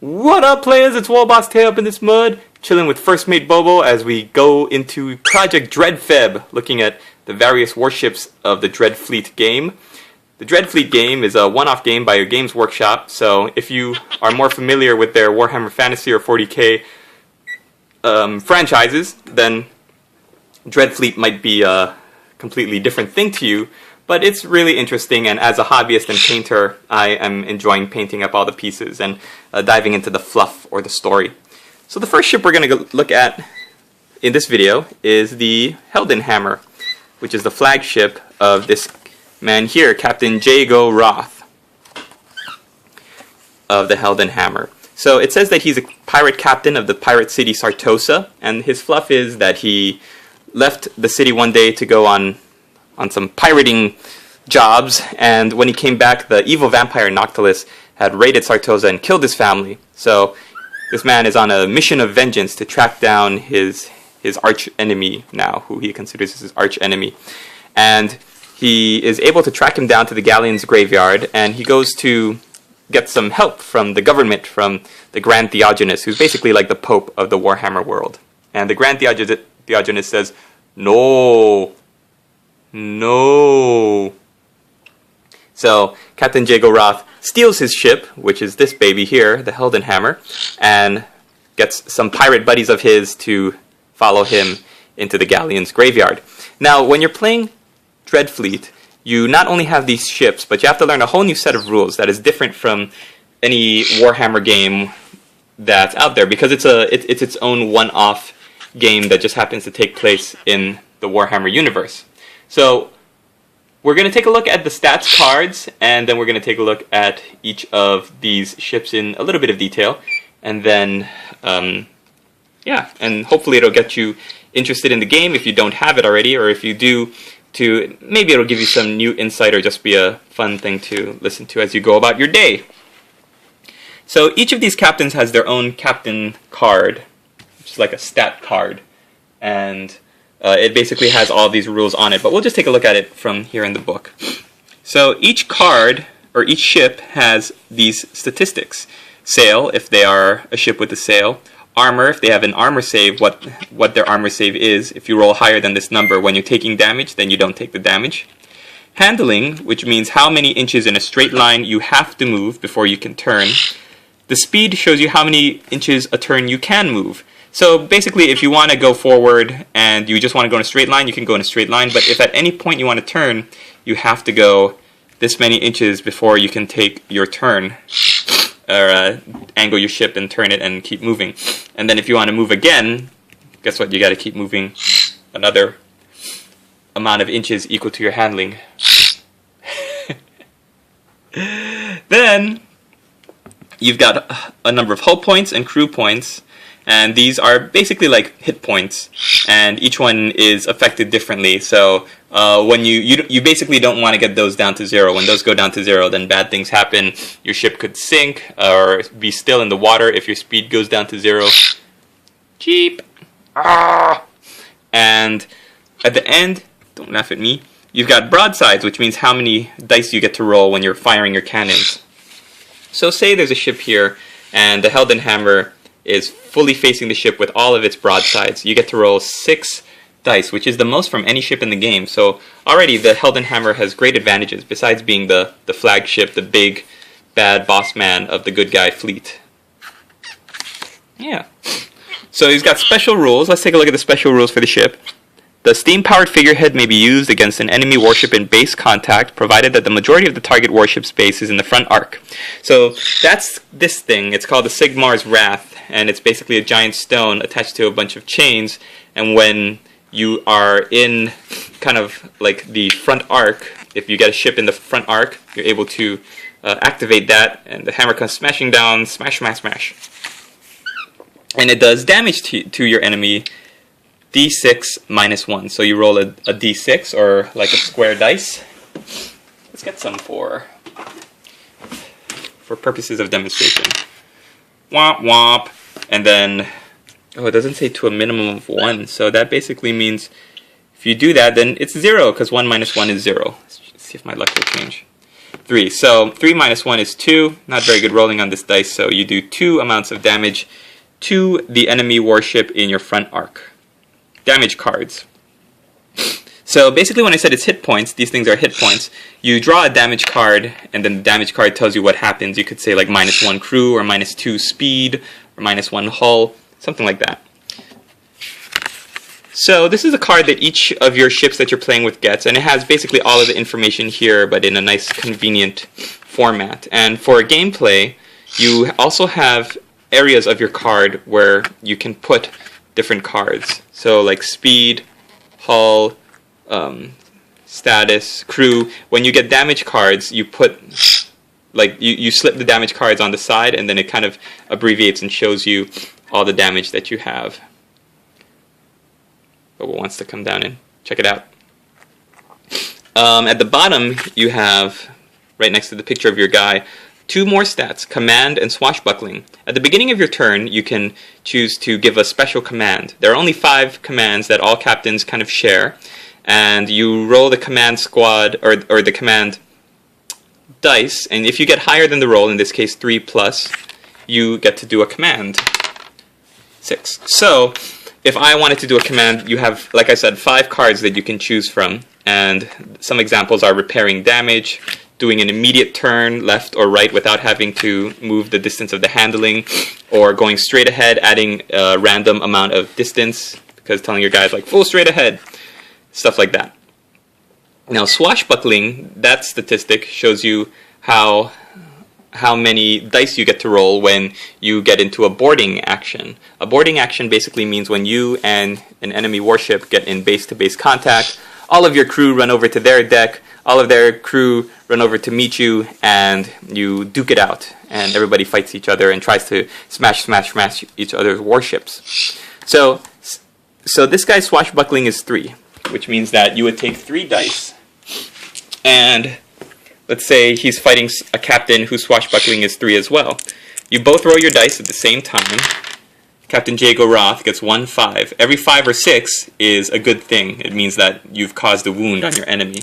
What up, players? It's Wallboss Tail up in this mud, chilling with First Mate Bobo as we go into Project DreadFeb, looking at the various warships of the Dreadfleet game. The Dreadfleet game is a one-off game by your Games Workshop, so if you are more familiar with their Warhammer Fantasy or 40k franchises, then Dreadfleet might be a completely different thing to you. But it's really interesting, and as a hobbyist and painter, I am enjoying painting up all the pieces and diving into the fluff or the story. So the first ship we're going to look at in this video is the Heldenhammer, which is the flagship of this man here, Captain Jago Roth of the Heldenhammer. So it says that he's a pirate captain of the pirate city Sartosa, and his fluff is that he left the city one day to go on some pirating jobs, and when he came back, the evil vampire Noctilus had raided Sartosa and killed his family. So this man is on a mission of vengeance to track down his arch enemy now, who he considers his arch enemy. And he is able to track him down to the galleon's graveyard, and he goes to get some help from the government, from the Grand Theogenes, who's basically like the Pope of the Warhammer world. And the Grand Theogenes says, "No. No." So Captain Jago Roth steals his ship, which is this baby here, the Heldenhammer, and gets some pirate buddies of his to follow him into the galleon's graveyard. Now, when you're playing Dreadfleet, you not only have these ships, but you have to learn a whole new set of rules that is different from any Warhammer game that's out there, because it's its own one-off game that just happens to take place in the Warhammer universe. So we're going to take a look at the stats cards, and then we're going to take a look at each of these ships in a little bit of detail, and then, and hopefully it'll get you interested in the game if you don't have it already, or if you do, maybe it'll give you some new insight or just be a fun thing to listen to as you go about your day. So each of these captains has their own captain card, which is like a stat card, and it basically has all these rules on it, but we'll just take a look at it from here in the book. So each card, or each ship, has these statistics. Sail, if they are a ship with a sail. Armor, if they have an armor save, what their armor save is. If you roll higher than this number when you're taking damage, then you don't take the damage. Handling, which means how many inches in a straight line you have to move before you can turn. The speed shows you how many inches a turn you can move. So basically, if you want to go forward and you just want to go in a straight line, you can go in a straight line. But if at any point you want to turn, you have to go this many inches before you can take your turn, or angle your ship and turn it and keep moving. And then if you want to move again, guess what? You got to keep moving another amount of inches equal to your handling. Then you've got a number of hull points and crew points. And these are basically like hit points, and each one is affected differently. So when you basically don't want to get those down to zero. When those go down to zero, then bad things happen. Your ship could sink or be still in the water if your speed goes down to zero. Cheap. Ah! And at the end, don't laugh at me, you've got broadsides, which means how many dice you get to roll when you're firing your cannons. So say there's a ship here, and the Heldenhammer is fully facing the ship with all of its broadsides. You get to roll 6 dice, which is the most from any ship in the game. So already the Heldenhammer has great advantages, besides being the flagship, the big, bad boss man of the good guy fleet. Yeah. So he's got special rules. Let's take a look at the special rules for the ship. The steam-powered figurehead may be used against an enemy warship in base contact, provided that the majority of the target warship's base is in the front arc. So that's this thing. It's called the Sigmar's Wrath, and it's basically a giant stone attached to a bunch of chains, and when you are in kind of like the front arc, if you get a ship in the front arc, you're able to activate that, and the hammer comes smashing down, smash, smash, smash. And it does damage to your enemy, d6 minus 1. So you roll a d6, or like a square dice. Let's get some for purposes of demonstration. Womp womp. And then, oh, it doesn't say to a minimum of 1. So that basically means if you do that, then it's 0, because 1 minus 1 is 0. Let's see if my luck will change. 3. So 3 minus 1 is 2. Not very good rolling on this dice, so you do 2 amounts of damage to the enemy warship in your front arc. Damage cards. So basically when I said it's hit points, these things are hit points. You draw a damage card, and then the damage card tells you what happens. You could say like -1 crew, or -2 speed, or -1 hull, something like that. So this is a card that each of your ships that you're playing with gets, and it has basically all of the information here, but in a nice, convenient format. And for gameplay, you also have areas of your card where you can put different cards. So like speed, hull, status, crew. When you get damage cards, you put, like, you slip the damage cards on the side, and then it kind of abbreviates and shows you all the damage that you have. Bobo wants to come down and check it out. At the bottom, you have, right next to the picture of your guy, 2 more stats, command and swashbuckling. At the beginning of your turn, you can choose to give a special command. There are only 5 commands that all captains kind of share, and you roll the command squad, or the command dice, and if you get higher than the roll, in this case 3+, you get to do a command. 6. So, if I wanted to do a command, you have, like I said, 5 cards that you can choose from, and some examples are repairing damage, doing an immediate turn left or right without having to move the distance of the handling, or going straight ahead, adding a random amount of distance, because telling your guys like full straight ahead, stuff like that. Now swashbuckling, that statistic shows you how many dice you get to roll when you get into a boarding action. A boarding action basically means when you and an enemy warship get in base-to-base contact, all of your crew run over to their deck, all of their crew run over to meet you, and you duke it out. And everybody fights each other and tries to smash each other's warships. So this guy's swashbuckling is 3, which means that you would take 3 dice, and let's say he's fighting a captain whose swashbuckling is 3 as well. You both roll your dice at the same time. Captain Jago Roth gets 1 5. Every 5 or 6 is a good thing. It means that you've caused a wound on your enemy.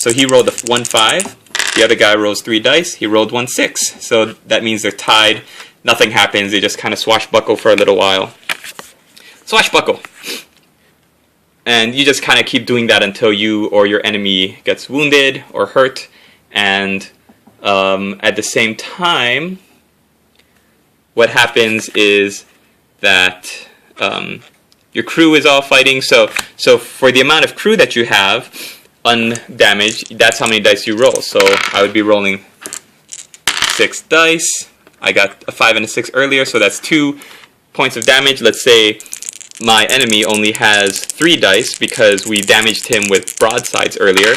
So he rolled a 1 5. The other guy rolls 3 dice. He rolled 1 6. So that means they're tied. Nothing happens. They just kind of swashbuckle for a little while. Swashbuckle. And you just kind of keep doing that until you or your enemy gets wounded or hurt. And at the same time, what happens is that your crew is all fighting. So for the amount of crew that you have, undamaged, that's how many dice you roll. So I would be rolling 6 dice. I got a 5 and a 6 earlier, so that's 2 points of damage. Let's say my enemy only has 3 dice because we damaged him with broadsides earlier.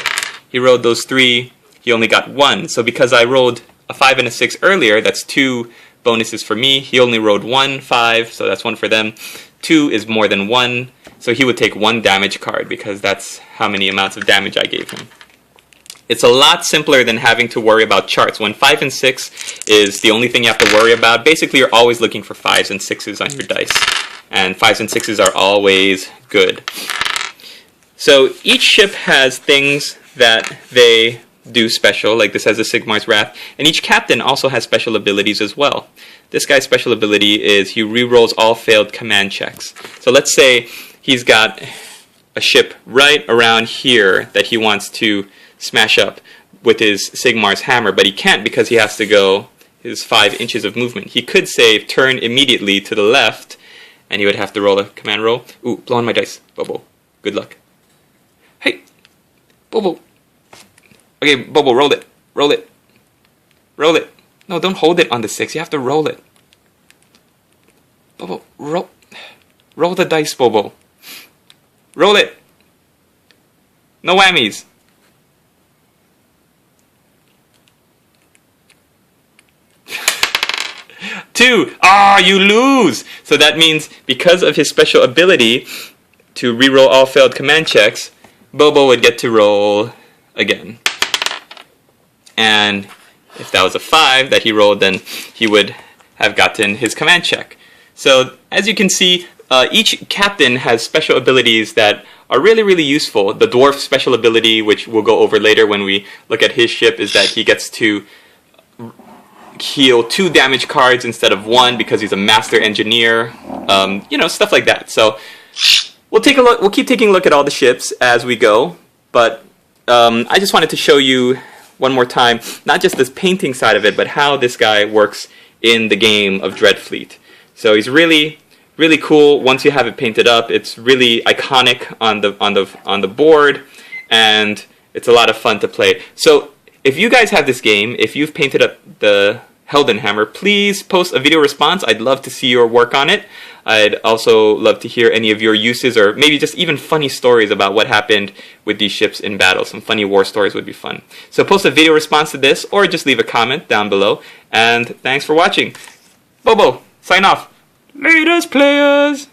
He rolled those 3. He only got 1. So because I rolled a 5 and a 6 earlier, that's 2 bonuses for me. He only rolled 1 5, so that's 1 for them. 2 is more than 1, so he would take 1 damage card because that's how many amounts of damage I gave him. It's a lot simpler than having to worry about charts. When 5 and 6 is the only thing you have to worry about, basically you're always looking for 5s and 6s on your dice. And 5s and 6s are always good. So each ship has things that they do special, like this has a Sigmar's Wrath, and each captain also has special abilities as well. This guy's special ability is he rerolls all failed command checks. So let's say he's got a ship right around here that he wants to smash up with his Sigmar's Hammer, but he can't because he has to go his 5 inches of movement. He could say turn immediately to the left, and he would have to roll a command roll. Ooh, blow on my dice. Bobo. Good luck. Hey! Bobo! Okay, Bobo, roll it. Roll it. Roll it. No, don't hold it on the 6. You have to roll it. Bobo, roll. Roll the dice, Bobo. Roll it. No whammies. Two. Ah, you lose. So that means because of his special ability to reroll all failed command checks, Bobo would get to roll again. And if that was a 5 that he rolled, then he would have gotten his command check. So as you can see, each captain has special abilities that are really, really useful. The dwarf special ability, which we'll go over later when we look at his ship, is that he gets to heal 2 damage cards instead of 1 because he's a master engineer. You know, stuff like that. So we'll take a look. We'll keep taking a look at all the ships as we go. But I just wanted to show you one more time, not just this painting side of it, but how this guy works in the game of Dreadfleet. So he's really, really cool. Once you have it painted up, it's really iconic on the board, and it's a lot of fun to play. So if you guys have this game, if you've painted up the Heldenhammer, please post a video response. I'd love to see your work on it. I'd also love to hear any of your uses, or maybe just even funny stories about what happened with these ships in battle. Some funny war stories would be fun. So post a video response to this, or just leave a comment down below. And thanks for watching. Bobo, sign off. Latest, players!